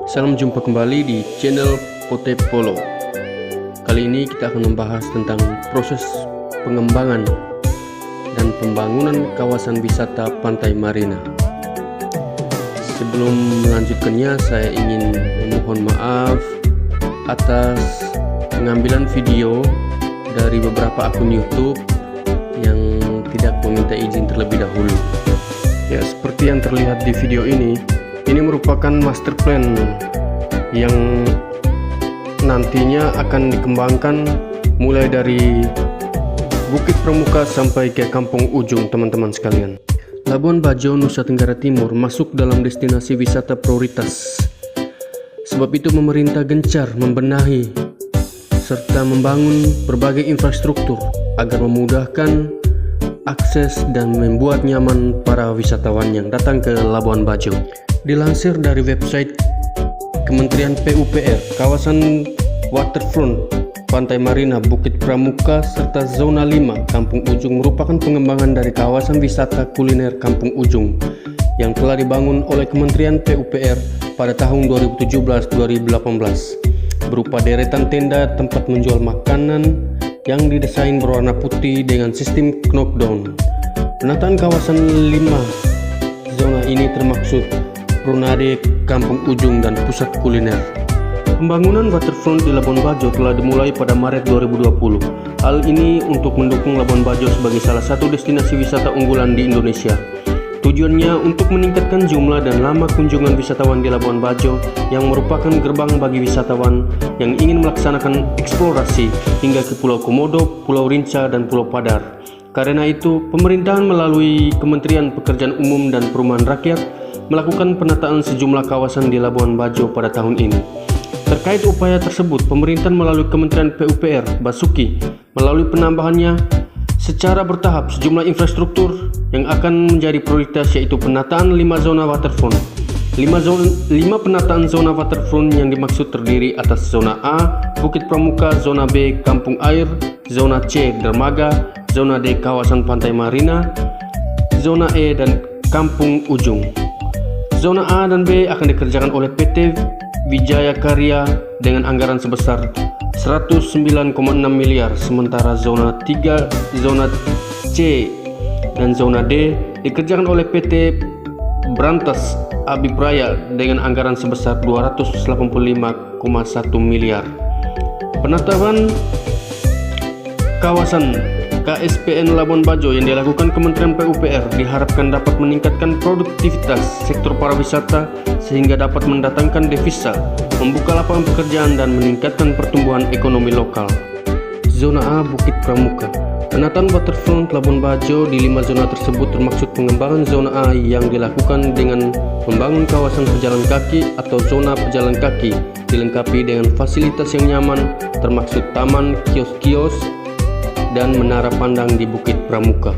Salam jumpa kembali di channel Pote Polo. Kali ini kita akan membahas tentang proses pengembangan dan pembangunan kawasan wisata Pantai Marina. Sebelum melanjutkannya, saya ingin memohon maaf atas pengambilan video dari beberapa akun YouTube yang tidak meminta izin terlebih dahulu. Ya, seperti yang terlihat di video ini merupakan master plan yang nantinya akan dikembangkan mulai dari Bukit Pramuka sampai ke Kampung Ujung, teman-teman sekalian. Labuan Bajo, Nusa Tenggara Timur masuk dalam destinasi wisata prioritas. Sebab itu pemerintah gencar membenahi serta membangun berbagai infrastruktur agar memudahkan akses dan membuat nyaman para wisatawan yang datang ke Labuan Bajo. Dilansir dari website Kementerian PUPR, kawasan waterfront Pantai Marina, Bukit Pramuka, serta Zona 5 Kampung Ujung merupakan pengembangan dari kawasan wisata kuliner Kampung Ujung yang telah dibangun oleh Kementerian PUPR pada tahun 2017-2018 berupa deretan tenda tempat menjual makanan yang didesain berwarna putih dengan sistem knockdown. Penataan kawasan 5 zona ini termaksud Runade, Kampung Ujung, dan pusat kuliner. Pembangunan waterfront di Labuan Bajo telah dimulai pada Maret 2020. Hal ini untuk mendukung Labuan Bajo sebagai salah satu destinasi wisata unggulan di Indonesia. Tujuannya untuk meningkatkan jumlah dan lama kunjungan wisatawan di Labuan Bajo yang merupakan gerbang bagi wisatawan yang ingin melaksanakan eksplorasi hingga ke Pulau Komodo, Pulau Rinca, dan Pulau Padar. Karena itu, pemerintahan melalui Kementerian Pekerjaan Umum dan Perumahan Rakyat melakukan penataan sejumlah kawasan di Labuan Bajo pada tahun ini. Terkait upaya tersebut, pemerintah melalui Kementerian PUPR Basuki melalui penambahannya secara bertahap sejumlah infrastruktur yang akan menjadi prioritas, yaitu penataan 5 zona waterfront. 5 penataan zona waterfront yang dimaksud terdiri atas zona A, Bukit Pramuka, zona B, Kampung Air, zona C, Dermaga, zona D, kawasan Pantai Marina, zona E, dan Kampung Ujung. Zona A dan B akan dikerjakan oleh PT Wijaya Karya dengan anggaran sebesar 109,6 miliar, sementara zona 3, zona C, dan zona D dikerjakan oleh PT Brantas Abipraya dengan anggaran sebesar 285,1 miliar. Penataan kawasan KSPN Labuan Bajo yang dilakukan Kementerian PUPR diharapkan dapat meningkatkan produktivitas sektor pariwisata sehingga dapat mendatangkan devisa, membuka lapangan pekerjaan, dan meningkatkan pertumbuhan ekonomi lokal. Zona A, Bukit Pramuka. Penataan waterfront Labuan Bajo di 5 zona tersebut termaksud pengembangan zona A yang dilakukan dengan membangun kawasan pejalan kaki atau zona pejalan kaki dilengkapi dengan fasilitas yang nyaman termaksud taman, kios-kios, dan menara pandang di Bukit Pramuka.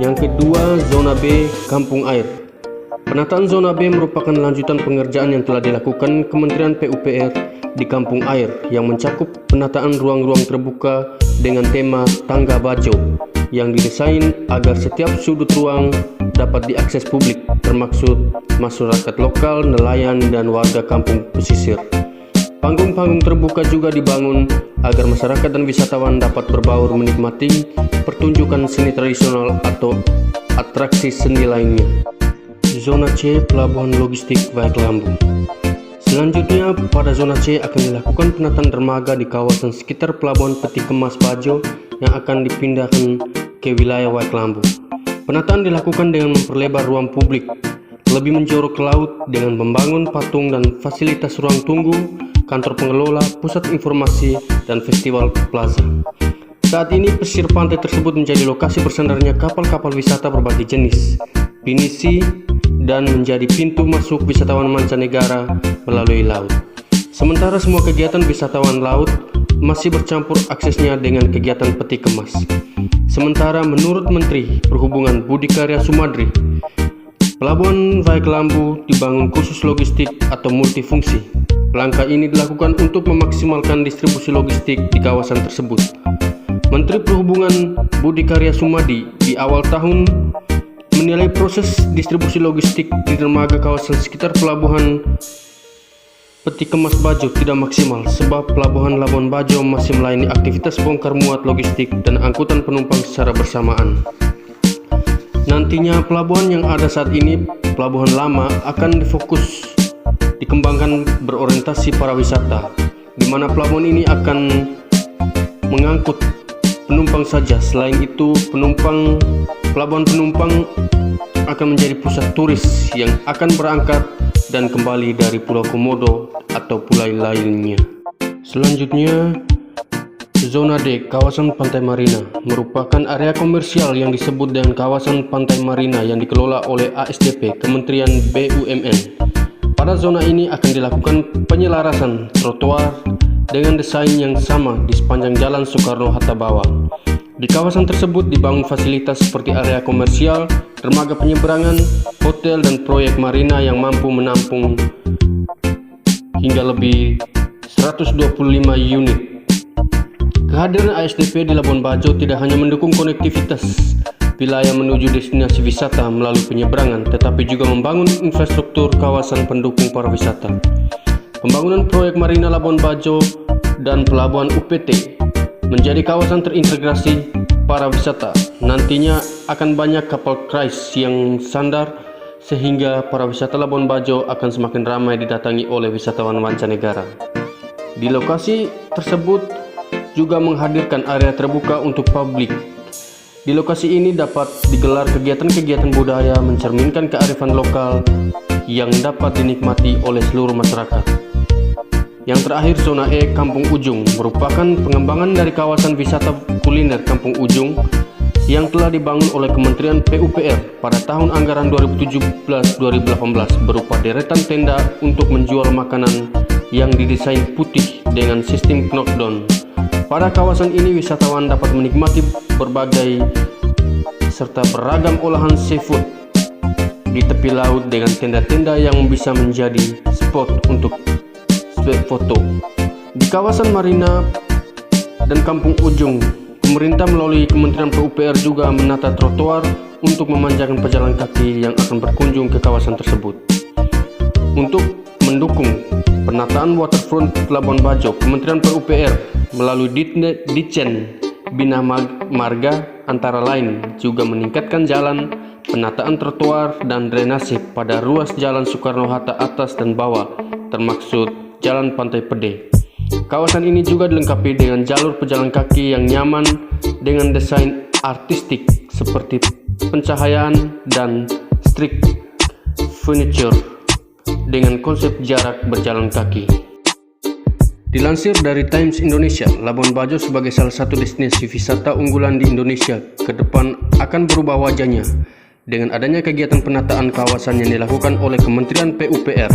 Yang kedua, zona B, Kampung Air. Penataan zona B merupakan lanjutan pengerjaan yang telah dilakukan Kementerian PUPR di Kampung Air yang mencakup penataan ruang-ruang terbuka dengan tema Tangga Bajo yang didesain agar setiap sudut ruang dapat diakses publik, termaksud masyarakat lokal, nelayan, dan warga kampung pesisir. Panggung-panggung terbuka juga dibangun agar masyarakat dan wisatawan dapat berbaur menikmati pertunjukan seni tradisional atau atraksi seni lainnya. Zona C, Pelabuhan Logistik Waiklambu. Selanjutnya, pada zona C akan dilakukan penataan dermaga di kawasan sekitar Pelabuhan Peti Kemas Bajo yang akan dipindahkan ke wilayah Waiklambu. Penataan dilakukan dengan memperlebar ruang publik, lebih menjorok ke laut dengan membangun patung dan fasilitas ruang tunggu, kantor pengelola, pusat informasi, dan festival plaza. Saat ini pesisir pantai tersebut menjadi lokasi bersandarnya kapal-kapal wisata berbagai jenis, pinisi, dan menjadi pintu masuk wisatawan mancanegara melalui laut. Sementara semua kegiatan wisatawan laut masih bercampur aksesnya dengan kegiatan peti kemas. Sementara menurut Menteri Perhubungan Budi Karya Sumadi, Pelabuhan Waiklambu dibangun khusus logistik atau multifungsi. Langkah ini dilakukan untuk memaksimalkan distribusi logistik di kawasan tersebut. Menteri Perhubungan Budi Karya Sumadi di awal tahun menilai proses distribusi logistik di dermaga kawasan sekitar pelabuhan peti kemas Bajo tidak maksimal sebab pelabuhan Labuan Bajo masih melayani aktivitas bongkar muat logistik dan angkutan penumpang secara bersamaan. Nantinya pelabuhan yang ada saat ini, pelabuhan lama, akan difokus dikembangkan berorientasi para wisata, di mana pelabuhan ini akan mengangkut penumpang saja. Selain itu, pelabuhan penumpang akan menjadi pusat turis yang akan berangkat dan kembali dari Pulau Komodo atau pulau lainnya. Selanjutnya, Zona D, kawasan Pantai Marina, merupakan area komersial yang disebut dengan kawasan Pantai Marina yang dikelola oleh ASDP, Kementerian BUMN. Pada zona ini akan dilakukan penyelarasan trotoar dengan desain yang sama di sepanjang Jalan Soekarno-Hatta bawah. Di kawasan tersebut dibangun fasilitas seperti area komersial, dermaga penyeberangan, hotel, dan proyek marina yang mampu menampung hingga lebih 125 unit. Kehadiran ASDP di Labuan Bajo tidak hanya mendukung konektivitas wilayah menuju destinasi wisata melalui penyeberangan, tetapi juga membangun infrastruktur kawasan pendukung para wisata. Pembangunan proyek Marina Labuan Bajo dan Pelabuhan UPT menjadi kawasan terintegrasi para wisata. Nantinya akan banyak kapal kruis yang sandar sehingga para wisata Labuan Bajo akan semakin ramai didatangi oleh wisatawan mancanegara. Di lokasi tersebut juga menghadirkan area terbuka untuk publik. Di lokasi ini dapat digelar kegiatan-kegiatan budaya mencerminkan kearifan lokal yang dapat dinikmati oleh seluruh masyarakat. Yang terakhir, Zona E, Kampung Ujung, merupakan pengembangan dari kawasan wisata kuliner Kampung Ujung yang telah dibangun oleh Kementerian PUPR pada tahun anggaran 2017-2018 berupa deretan tenda untuk menjual makanan yang didesain putih dengan sistem knockdown. Pada kawasan ini wisatawan dapat menikmati berbagai serta beragam olahan seafood di tepi laut dengan tenda-tenda yang bisa menjadi spot untuk foto. Di kawasan Marina dan Kampung Ujung, pemerintah melalui Kementerian PUPR juga menata trotoar untuk memanjakan pejalan kaki yang akan berkunjung ke kawasan tersebut. Untuk mendukung penataan waterfront Labuan Bajo, Kementerian PUPR melalui Ditjen Bina Marga antara lain juga meningkatkan jalan, penataan trotoar dan drainase pada ruas Jalan Soekarno-Hatta atas dan bawah, termaksud Jalan Pantai Pede. Kawasan ini juga dilengkapi dengan jalur pejalan kaki yang nyaman dengan desain artistik seperti pencahayaan dan street furniture dengan konsep jarak berjalan kaki. Dilansir dari Times Indonesia, Labuan Bajo sebagai salah satu destinasi wisata unggulan di Indonesia ke depan akan berubah wajahnya dengan adanya kegiatan penataan kawasan yang dilakukan oleh Kementerian PUPR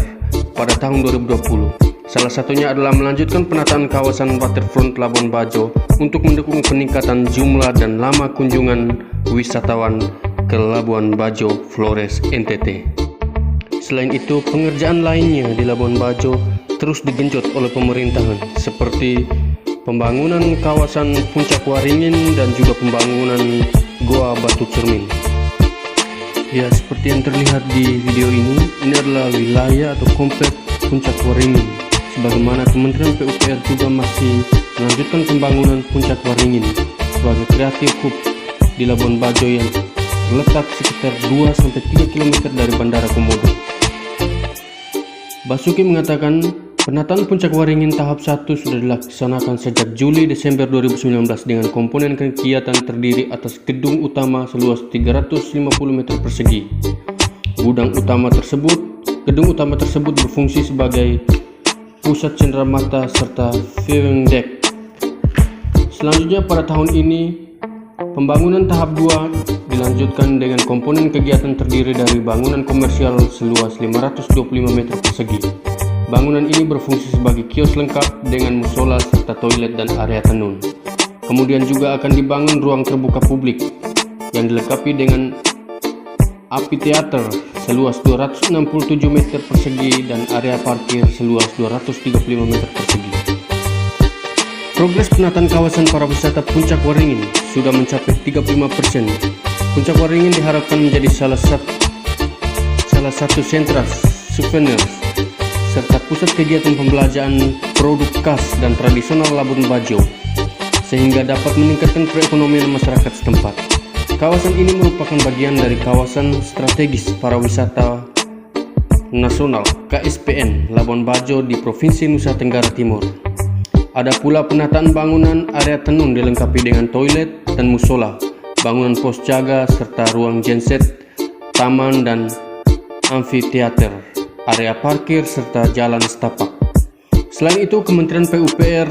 pada tahun 2020. Salah satunya adalah melanjutkan penataan kawasan waterfront Labuan Bajo untuk mendukung peningkatan jumlah dan lama kunjungan wisatawan ke Labuan Bajo, Flores, NTT. Selain itu, pengerjaan lainnya di Labuan Bajo terus digenjot oleh pemerintahan seperti pembangunan kawasan Puncak Waringin dan juga pembangunan Goa Batu Cermin. Ya, seperti yang terlihat di video ini adalah wilayah atau kompleks Puncak Waringin. Sebagaimana Kementerian PUPR juga masih melanjutkan pembangunan Puncak Waringin sebagai kreatif hub di Labuan Bajo yang terletak sekitar 2-3 km dari Bandara Komodo. Basuki mengatakan penataan Puncak Waringin tahap 1 sudah dilaksanakan sejak Juli-Desember 2019 dengan komponen kegiatan terdiri atas gedung utama seluas 350 meter persegi. Gedung utama tersebut berfungsi sebagai pusat cenderamata serta viewing deck. Selanjutnya pada tahun ini pembangunan tahap 2 dilanjutkan dengan komponen kegiatan terdiri dari bangunan komersial seluas 525 meter persegi. Bangunan ini berfungsi sebagai kios lengkap dengan musola serta toilet dan area tenun. Kemudian juga akan dibangun ruang terbuka publik yang dilengkapi dengan amphitheater seluas 267 meter persegi dan area parkir seluas 235 meter persegi. Progres penataan kawasan para wisata Puncak Waringin sudah mencapai 35%. Puncak Waringin diharapkan menjadi salah satu sentra souvenir serta pusat kegiatan pembelajaran produk khas dan tradisional Labuan Bajo, sehingga dapat meningkatkan perekonomian masyarakat setempat. Kawasan ini merupakan bagian dari kawasan strategis pariwisata nasional KSPN Labuan Bajo di Provinsi Nusa Tenggara Timur. Ada pula penataan bangunan area tenun dilengkapi dengan toilet dan musola, bangunan pos jaga, serta ruang genset, taman dan amfiteater, area parkir, serta jalan setapak. Selain itu, Kementerian PUPR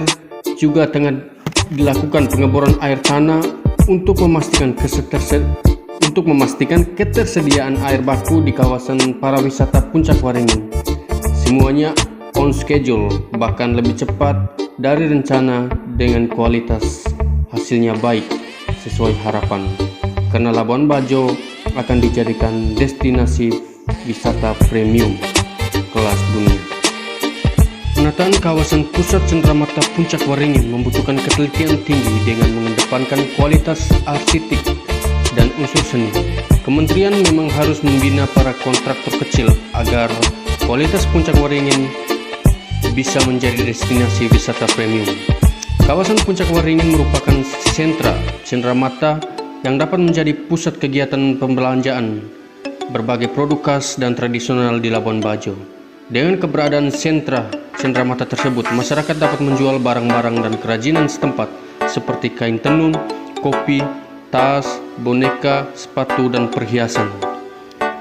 juga tengah dilakukan pengeboran air tanah untuk memastikan ketersediaan air baku di kawasan pariwisata Puncak Waringin. Semuanya on schedule, bahkan lebih cepat dari rencana, dengan kualitas hasilnya baik sesuai harapan, karena Labuan Bajo akan dijadikan destinasi wisata premium kelas dunia. Penataan kawasan pusat cenderamata Puncak Waringin membutuhkan ketelitian tinggi dengan mengedepankan kualitas arsitek dan unsur seni. Kementerian memang harus membina para kontraktor kecil agar kualitas Puncak Waringin bisa menjadi destinasi wisata premium. Kawasan Puncak Waringin merupakan sentra cenderamata yang dapat menjadi pusat kegiatan pembelanjaan berbagai produk khas dan tradisional di Labuan Bajo. Dengan keberadaan sentra cenderamata tersebut, masyarakat dapat menjual barang-barang dan kerajinan setempat seperti kain tenun, kopi, tas, boneka, sepatu, dan perhiasan.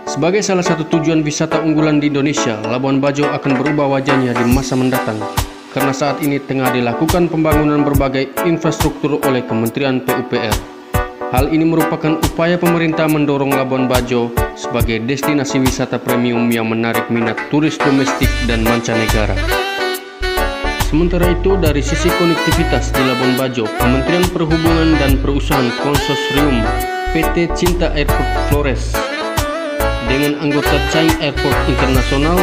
Sebagai salah satu tujuan wisata unggulan di Indonesia, Labuan Bajo akan berubah wajahnya di masa mendatang, karena saat ini tengah dilakukan pembangunan berbagai infrastruktur oleh Kementerian PUPR. Hal ini merupakan upaya pemerintah mendorong Labuan Bajo sebagai destinasi wisata premium yang menarik minat turis domestik dan mancanegara. Sementara itu, dari sisi konektivitas di Labuan Bajo, Kementerian Perhubungan dan Perusahaan Konsorsium PT Cinta Airport Flores dengan anggota Chai Airport Internasional,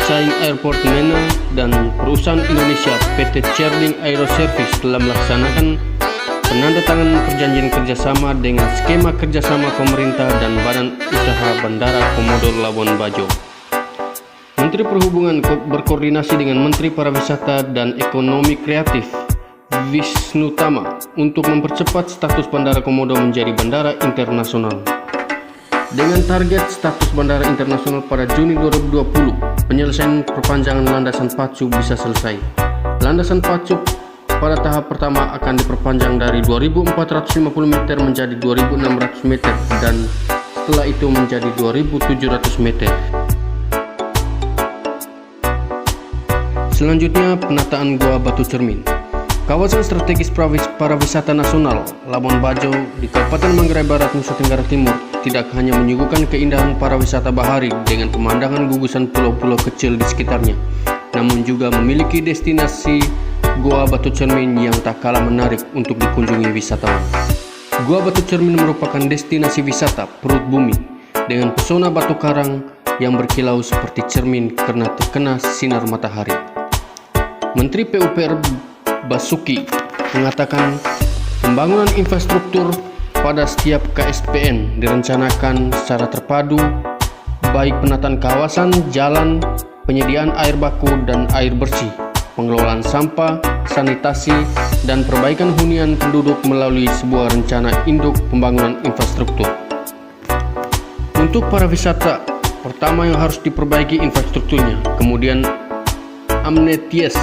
Chai Airport MENA, dan perusahaan Indonesia PT Cerding Aero Service telah melaksanakan penandatanganan perjanjian kerjasama dengan skema kerjasama pemerintah dan Badan Usaha Bandara Komodo Labuan Bajo. Menteri Perhubungan berkoordinasi dengan Menteri Pariwisata dan Ekonomi Kreatif Wisnu Tama untuk mempercepat status Bandara Komodo menjadi bandara internasional. Dengan target status bandara internasional pada Juni 2020, penyelesaian perpanjangan landasan pacu bisa selesai. Landasan pacu pada tahap pertama akan diperpanjang dari 2.450 meter menjadi 2.600 meter dan setelah itu menjadi 2.700 meter. Selanjutnya, penataan Gua Batu Cermin. Kawasan strategis pariwisata nasional Labuan Bajo di Kabupaten Manggarai Barat, Nusa Tenggara Timur tidak hanya menyuguhkan keindahan pariwisata bahari dengan pemandangan gugusan pulau-pulau kecil di sekitarnya, namun juga memiliki destinasi Gua Batu Cermin yang tak kalah menarik untuk dikunjungi wisatawan. Gua Batu Cermin merupakan destinasi wisata perut bumi dengan pesona batu karang yang berkilau seperti cermin karena terkena sinar matahari. Menteri PUPR Basuki mengatakan pembangunan infrastruktur pada setiap KSPN direncanakan secara terpadu, baik penataan kawasan, jalan, penyediaan air baku dan air bersih, pengelolaan sampah, sanitasi, dan perbaikan hunian penduduk melalui sebuah rencana induk pembangunan infrastruktur. Untuk para wisata, pertama yang harus diperbaiki infrastrukturnya, kemudian amenities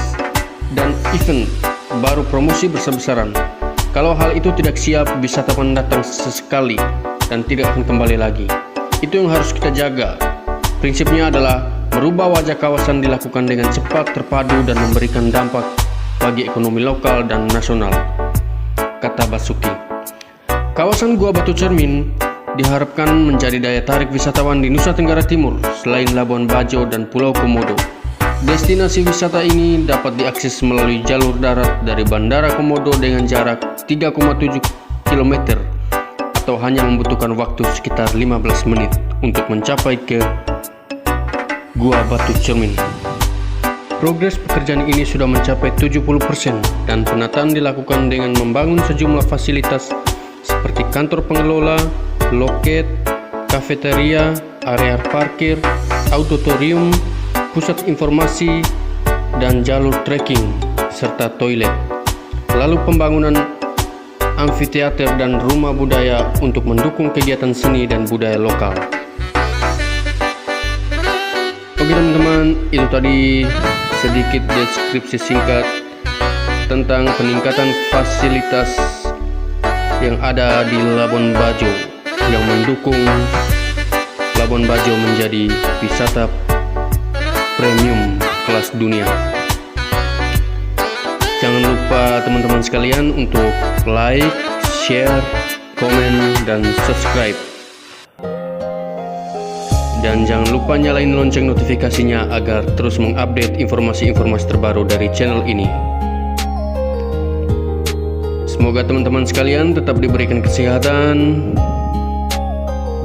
dan event, baru promosi besar-besaran. Kalau hal itu tidak siap, wisatawan datang sesekali dan tidak akan kembali lagi. Itu yang harus kita jaga. Prinsipnya adalah merubah wajah kawasan dilakukan dengan cepat, terpadu, dan memberikan dampak bagi ekonomi lokal dan nasional, kata Basuki. Kawasan Gua Batu Cermin diharapkan menjadi daya tarik wisatawan di Nusa Tenggara Timur selain Labuan Bajo dan Pulau Komodo. Destinasi wisata ini dapat diakses melalui jalur darat dari Bandara Komodo dengan jarak 3,7 km atau hanya membutuhkan waktu sekitar 15 menit untuk mencapai ke Gua Batu Cermin. Progres pekerjaan ini sudah mencapai 70% dan penataan dilakukan dengan membangun sejumlah fasilitas seperti kantor pengelola, loket, kafeteria, area parkir, auditorium, pusat informasi dan jalur trekking, serta toilet. Lalu pembangunan amfiteater dan rumah budaya untuk mendukung kegiatan seni dan budaya lokal. Oke teman-teman, itu tadi sedikit deskripsi singkat tentang peningkatan fasilitas yang ada di Labuan Bajo yang mendukung Labuan Bajo menjadi wisata premium kelas dunia. Jangan lupa teman-teman sekalian untuk like, share, komen, dan subscribe. Dan jangan lupa nyalain lonceng notifikasinya agar terus mengupdate informasi-informasi terbaru dari channel ini. Semoga teman-teman sekalian tetap diberikan kesehatan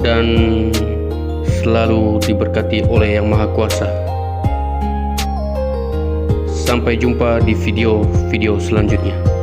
dan selalu diberkati oleh Yang Maha Kuasa. Sampai jumpa di video-video selanjutnya.